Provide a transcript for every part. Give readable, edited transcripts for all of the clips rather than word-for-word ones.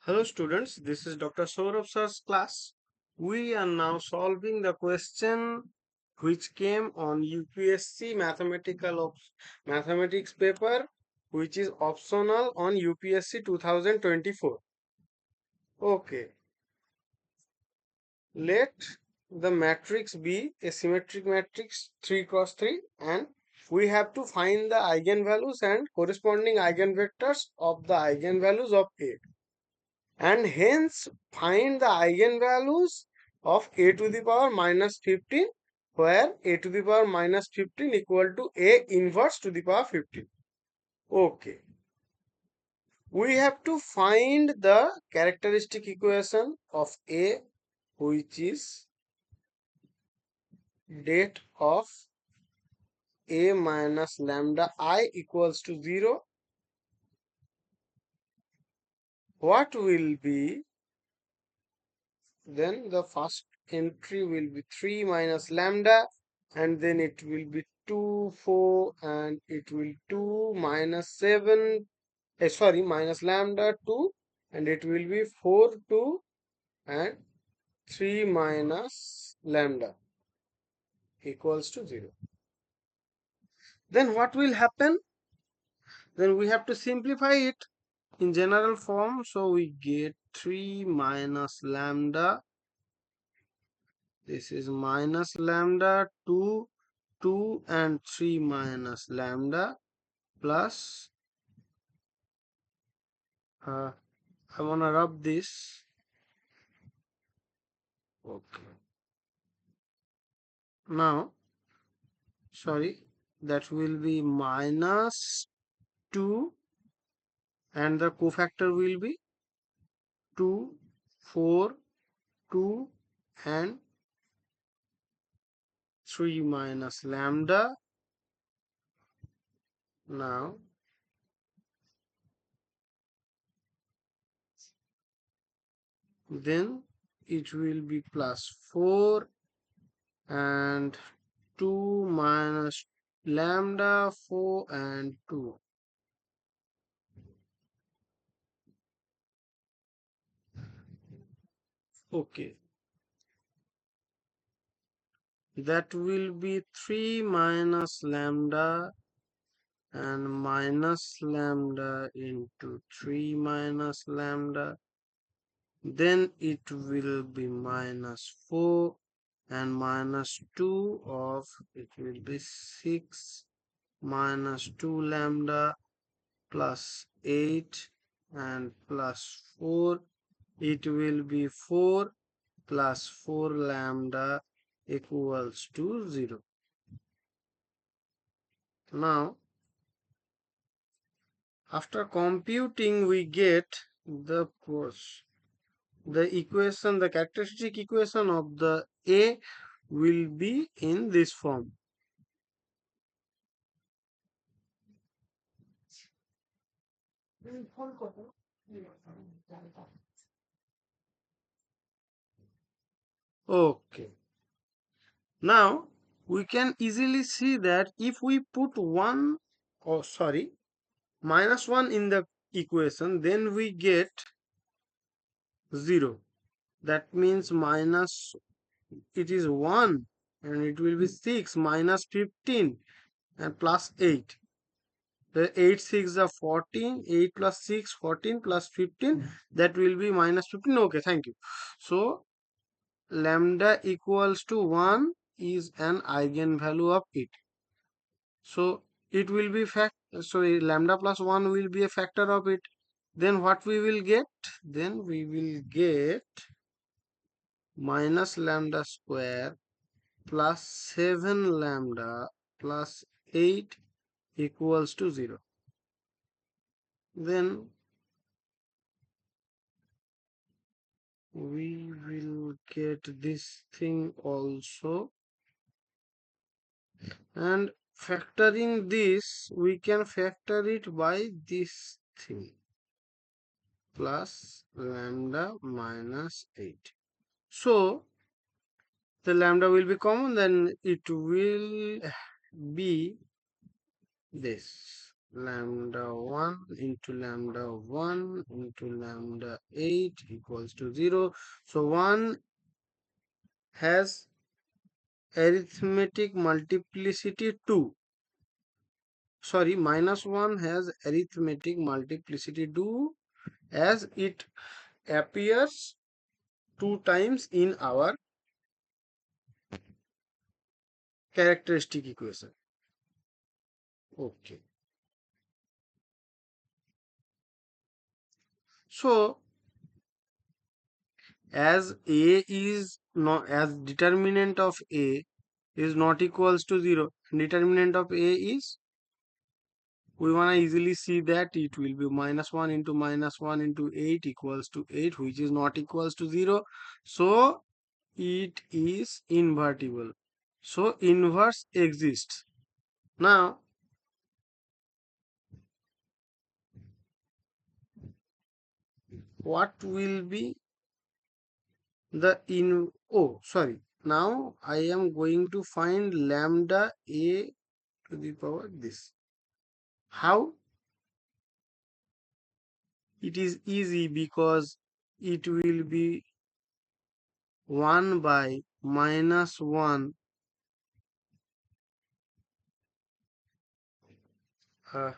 Hello students, this is Dr. Sourav sir's class. We are now solving the question which came on UPSC Mathematics paper, which is optional on UPSC 2024. Okay, let the matrix be a symmetric matrix 3 cross 3, and we have to find the eigenvalues and corresponding eigenvectors of the eigenvalues of A. And hence find the eigenvalues of a to the power minus 15, where a to the power minus 15 equal to a inverse to the power 15. Okay, we have to find the characteristic equation of a, which is det of a minus lambda I equals to 0. What will be, then the first entry will be 3 minus lambda, and then it will be 2 4, and it will 2 minus 7, minus lambda 2, and it will be 4 2, and 3 minus lambda equals to 0. Then what will happen? Then we have to simplify it in general form, so we get 3 minus lambda, this is minus lambda 2 2 and 3 minus lambda plus I want to rub this. Okay, now that will be minus 2, and the cofactor will be 2 4 2 and 3 minus lambda. Now then it will be plus 4 and 2 minus lambda 4 and 2. Okay, that will be 3 minus lambda and minus lambda into 3 minus lambda. Then it will be minus 4 and minus 2 of, it will be 6 minus 2 lambda plus 8 and plus 4. It will be 4 plus 4 lambda equals to 0. Now, after computing, we get the equation, the characteristic equation of the A will be in this form. Okay. Now we can easily see that if we put minus 1 in the equation, then we get 0. That means minus, it is 1, and it will be 6 minus 15 and plus 8. The 8 6 are 14, 8 plus 6 14 plus 15, that will be minus 15. Okay, thank you. So lambda equals to 1 is an eigenvalue of it. So it will be lambda plus 1 will be a factor of it. Then what we will get? Then we will get minus lambda square plus 7 lambda plus 8 equals to 0. Then we will get this thing also, and factoring this, we can factor it by this thing, plus lambda minus 8. So the lambda will be common, then it will be this. lambda 1 into lambda 1 into lambda 8 equals to 0. So 1 has arithmetic multiplicity 2. Sorry, minus 1 has arithmetic multiplicity 2 as it appears 2 times in our characteristic equation. Okay. So as a is not, as determinant of a is not equals to 0, determinant of a is, we want to easily see that it will be minus 1 into 8 equals to 8, which is not equals to 0. So it is invertible. So inverse exists. Now what will be the in, oh sorry, now I am going to find lambda a to the power this. How? It is easy because it will be 1 by minus 1, uh,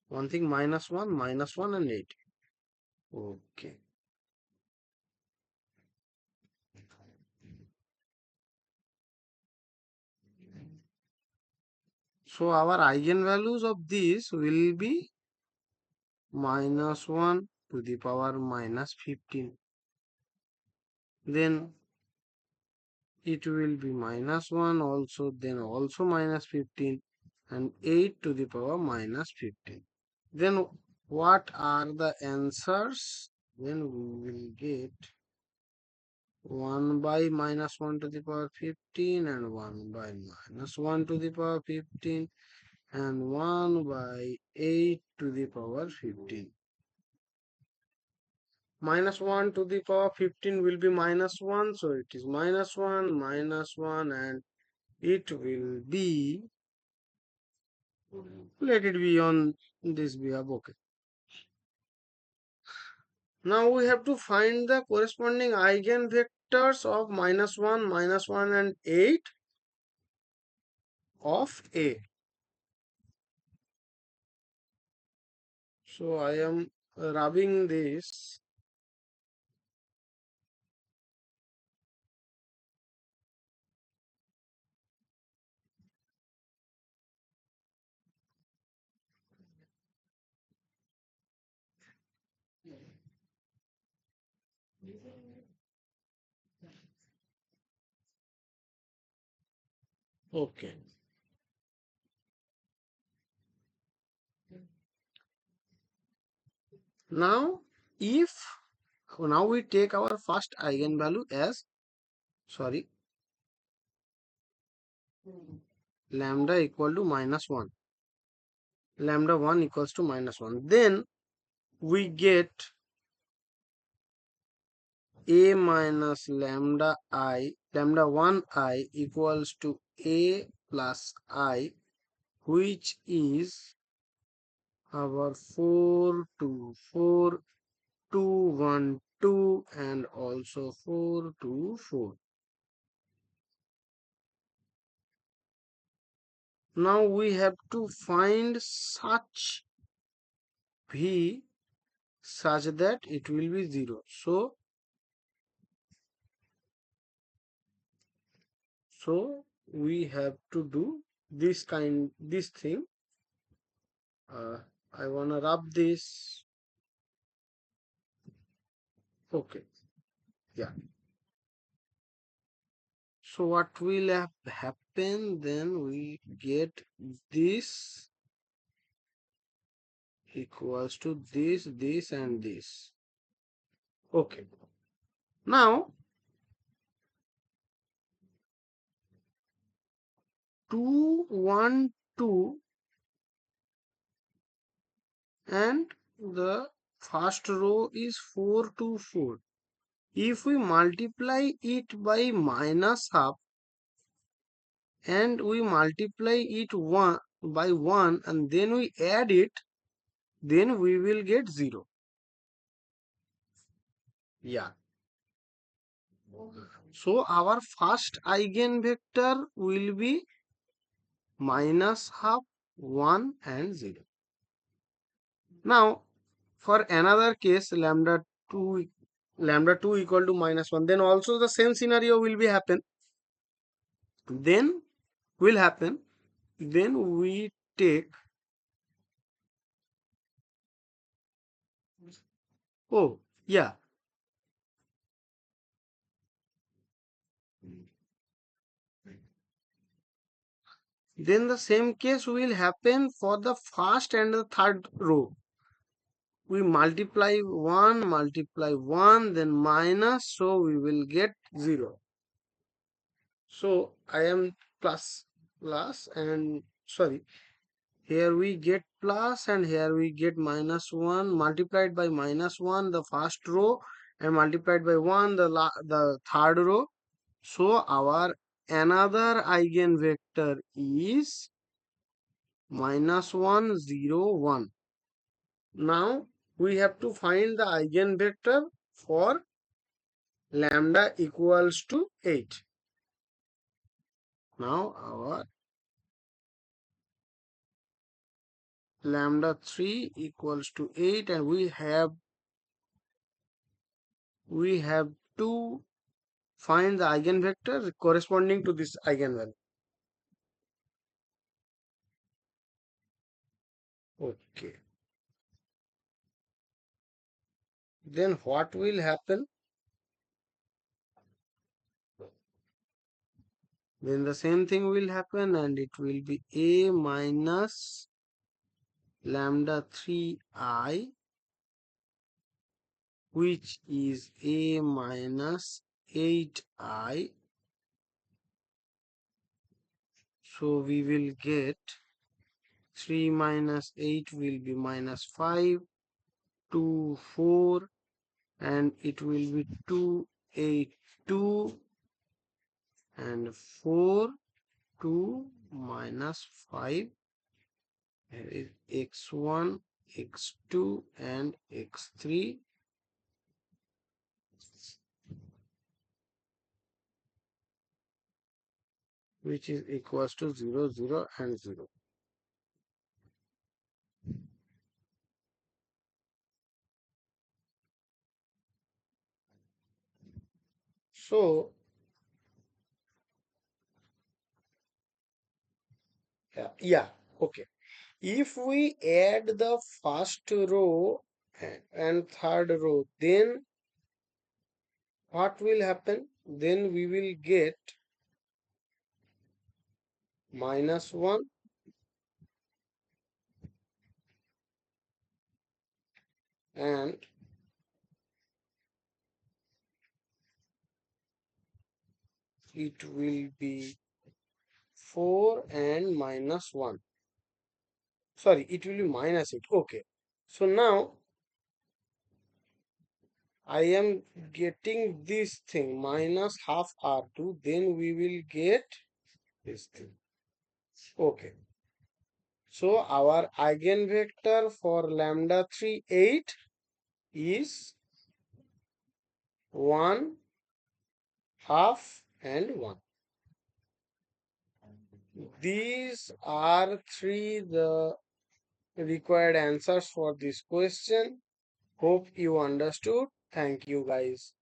one thing, minus 1 and 8. Okay. So our eigenvalues of this will be minus 1 to the power minus 15. Then it will be minus 1 also, then also minus 15, and 8 to the power minus 15. Then what are the answers? Then we will get 1 by minus 1 to the power 15 and 1 by minus 1 to the power 15 and 1 by 8 to the power 15. Minus 1 to the power 15 will be minus 1, so it is minus 1, and it will be, let it be on this behalf. Okay. Now we have to find the corresponding eigenvectors of minus 1 and 8 of A. So I am rubbing this. Okay. Now if now we take our first eigenvalue as, sorry, lambda equal to minus 1. Lambda 1 equals to minus 1. Then we get a minus lambda 1 I equals to a plus I, which is our 4 2 4 2 1 2 and also 4 2 4. Now we have to find such v such that it will be 0. So we have to do this thing. I wanna rub this. Okay, yeah. So what will happen then? We get this equals to this and this. Okay. Now 2 1 2 and the first row is 4 2 4. If we multiply it by minus half, and we multiply it 1 by 1 and then we add it, then we will get 0. Yeah. So our first eigenvector will be minus half, 1 and 0. Now for another case lambda 2 equal to minus 1, then also the same scenario will be happen. Then will happen. Then we take, oh yeah, then the same case will happen for the first and the third row. We multiply 1 then minus, so we will get 0. So I am plus and sorry, here we get plus and here we get minus 1 multiplied by minus 1 the first row and multiplied by 1 the third row. So our another eigenvector is minus 1 0 1. Now we have to find the eigenvector for lambda equals to 8. Now our lambda 3 equals to 8 and we have to find the eigenvector corresponding to this eigenvalue. Okay. Then what will happen? Then the same thing will happen and it will be a minus lambda 3I, which is a minus 8I. So we will get 3 minus 8 will be minus 5, 2, 4, and it will be 2, 8, 2, and 4, 2, minus 5. Here is x1, x2, and x3. Which is equals to 0, 0, and 0. So, yeah, okay. If we add the first row and third row, then what will happen? Then we will get minus 1 and it will be 4 and minus 1. Sorry, it will be minus 8. Okay. So now I am getting this thing minus half R2. Then we will get this thing. Okay. So our eigenvector for lambda 3 8 is 1 half and 1. These are three the required answers for this question. Hope you understood. Thank you guys.